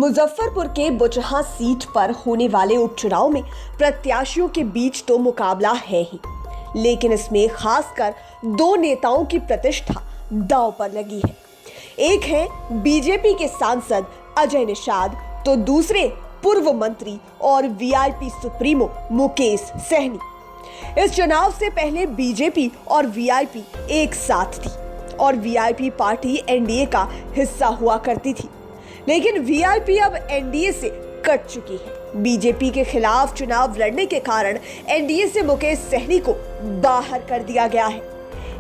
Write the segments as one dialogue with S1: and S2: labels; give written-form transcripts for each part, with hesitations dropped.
S1: मुजफ्फरपुर के बुचहा सीट पर होने वाले उपचुनाव में प्रत्याशियों के बीच तो मुकाबला है ही, लेकिन इसमें खासकर दो नेताओं की प्रतिष्ठा दांव पर लगी है। एक है बीजेपी के सांसद अजय निषाद, तो दूसरे पूर्व मंत्री और वीआईपी सुप्रीमो मुकेश सहनी। इस चुनाव से पहले बीजेपी और वीआईपी एक साथ थी और वीआईपी पार्टी एनडीए का हिस्सा हुआ करती थी, लेकिन वीआईपी अब एनडीए से कट चुकी है। बीजेपी के खिलाफ चुनाव लड़ने के कारण एनडीए से मुकेश सहनी को बाहर कर दिया गया है।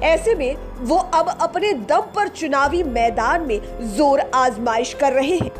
S1: ऐसे में वो अब अपने दम पर चुनावी मैदान में जोर आजमाइश कर रहे हैं।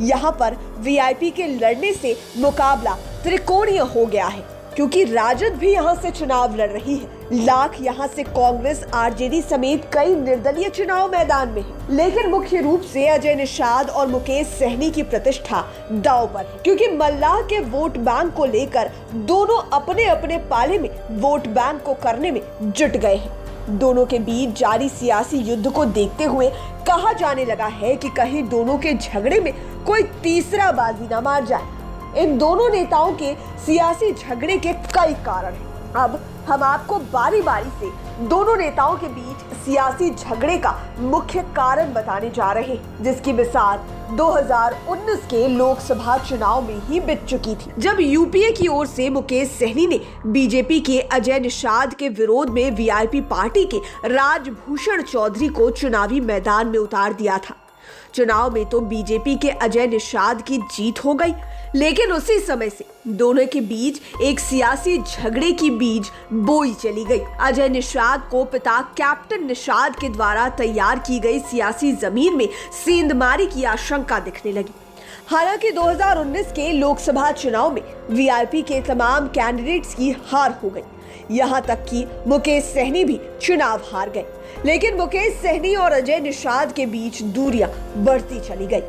S1: यहाँ पर वीआईपी के लड़ने से मुकाबला त्रिकोणीय हो गया है, क्योंकि राजद भी यहाँ से चुनाव लड़ रही है। लाख यहाँ से कांग्रेस, आरजेडी समेत कई निर्दलीय चुनाव मैदान में है, लेकिन मुख्य रूप से अजय निषाद और मुकेश सहनी की प्रतिष्ठा दांव पर है, क्योंकि मल्लाह के वोट बैंक को लेकर दोनों अपने अपने पाले में वोट बैंक को करने में जुट गए हैं। दोनों के बीच जारी सियासी युद्ध को देखते हुए कहा जाने लगा है कि कहीं दोनों के झगड़े में कोई तीसरा बाजी न मार जाए। इन दोनों नेताओं के सियासी झगड़े के कई कारण हैं। अब हम आपको बारी बारी से दोनों नेताओं के बीच सियासी झगड़े का मुख्य कारण बताने जा रहे हैं, जिसकी मिसाल 2019 के लोकसभा चुनाव में ही बीत चुकी थी, जब यूपीए की ओर से मुकेश सहनी ने बीजेपी के अजय निषाद के विरोध में वीआईपी पार्टी के राजभूषण चौधरी को चुनावी मैदान में उतार दिया था। चुनाव में तो बीजेपी के अजय निषाद की जीत हो गई, लेकिन उसी समय से दोनों के बीच एक सियासी झगड़े की बीज बोई चली गई। अजय निषाद को पिता कैप्टन निषाद के द्वारा तैयार की गई सियासी जमीन में सेंधमारी की आशंका दिखने लगी। हालांकि 2019 के लोकसभा चुनाव में वीआईपी के तमाम कैंडिडेट्स की हार हो गई, यहाँ तक कि मुकेश सहनी भी चुनाव हार गए, लेकिन मुकेश सहनी और अजय निषाद के बीच दूरियां बढ़ती चली गई।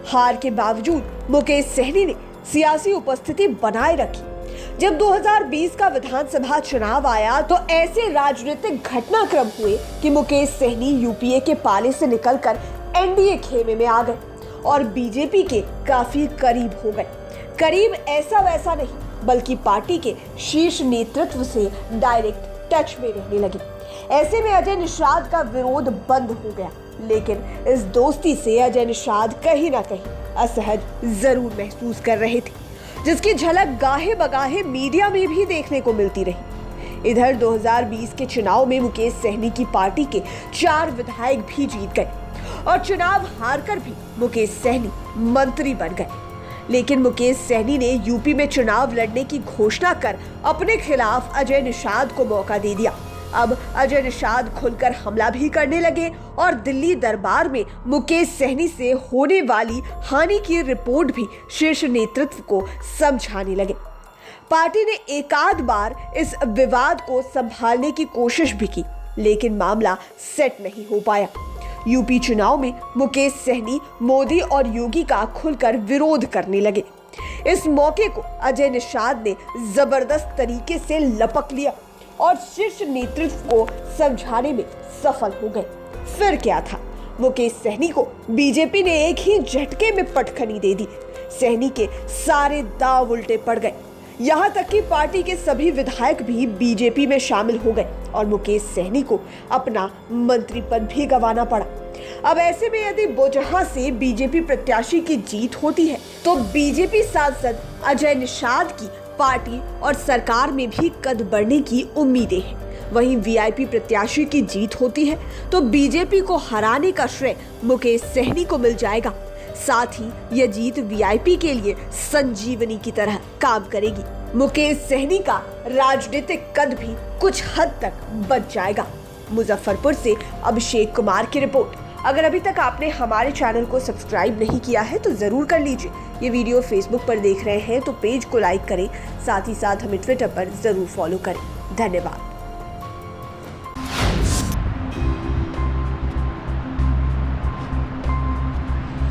S1: हार के बावजूद मुकेश सहनी ने सियासी उपस्थिति बनाए रखी। जब 2020 का विधानसभा चुनाव आया तो ऐसे राजनीतिक घटनाक्रम हुए कि मुकेश सहनी यूपीए के पाले से निकलकर एनडीए खेमे में आ गए और बीजेपी के काफी करीब हो गए। करीब ऐसा वैसा नहीं, बल्कि पार्टी के शीर्ष नेतृत्व से डायरेक्ट टच में रहने लगे। ऐसे में अजय निषाद का विरोध बंद हो गया, लेकिन इस दोस्ती से अजय निषाद कहीं ना कहीं असहज जरूर महसूस कर रहे थे, जिसकी झलक गाहे बगाहे मीडिया में भी देखने को मिलती रही। इधर 2020 के चुनाव में मुकेश सहनी की पार्टी के 4 विधायक भी जीत गए और चुनाव हारकर भी मुकेश सहनी मंत्री बन गए, लेकिन मुकेश सहनी ने यूपी में चुनाव लड़ने की घोषणा कर अपने खिलाफ अजय निषाद को मौका दे दिया। अब अजय निषाद खुलकर हमला भी करने लगे और दिल्ली दरबार में मुकेश सहनी से होने वाली हानि की रिपोर्ट भी शीर्ष नेतृत्व को समझाने लगे। पार्टी ने एकाध बार इस विवाद को संभालने की कोशिश भी की, लेकिन मामला सेट नहीं हो पाया। यूपी चुनाव में मुकेश सहनी मोदी और योगी का खुलकर विरोध करने लगे। इस मौके को अजय निषाद ने जबरदस्त तरीके से लपक लिया और शीर्ष नेतृत्व को समझाने में सफल हो गए। फिर क्या था, मुकेश सहनी को बीजेपी ने एक ही झटके में पटखनी दे दी। सहनी के सारे दांव उल्टे पड़ गए, यहाँ तक कि पार्टी के सभी विधायक भी बीजेपी में शामिल हो गए और मुकेश सहनी को अपना मंत्री पद भी गंवाना पड़ा। अब ऐसे में यदि बुचहा से बीजेपी प्रत्याशी की जीत होती है तो बीजेपी सांसद अजय निषाद की पार्टी और सरकार में भी कद बढ़ने की उम्मीदें हैं। वहीं वीआईपी प्रत्याशी की जीत होती है तो बीजेपी को हराने का श्रेय मुकेश सहनी को मिल जाएगा। साथ ही यह जीत वीआईपी के लिए संजीवनी की तरह काम करेगी। मुकेश सहनी का राजनीतिक कद भी कुछ हद तक बच जाएगा। मुजफ्फरपुर से अभिषेक कुमार की रिपोर्ट। अगर अभी तक आपने हमारे चैनल को सब्सक्राइब नहीं किया है तो जरूर कर लीजिए। ये वीडियो फेसबुक पर देख रहे हैं तो पेज को लाइक करें, साथ ही साथ हमें ट्विटर पर जरूर फॉलो करें। धन्यवाद।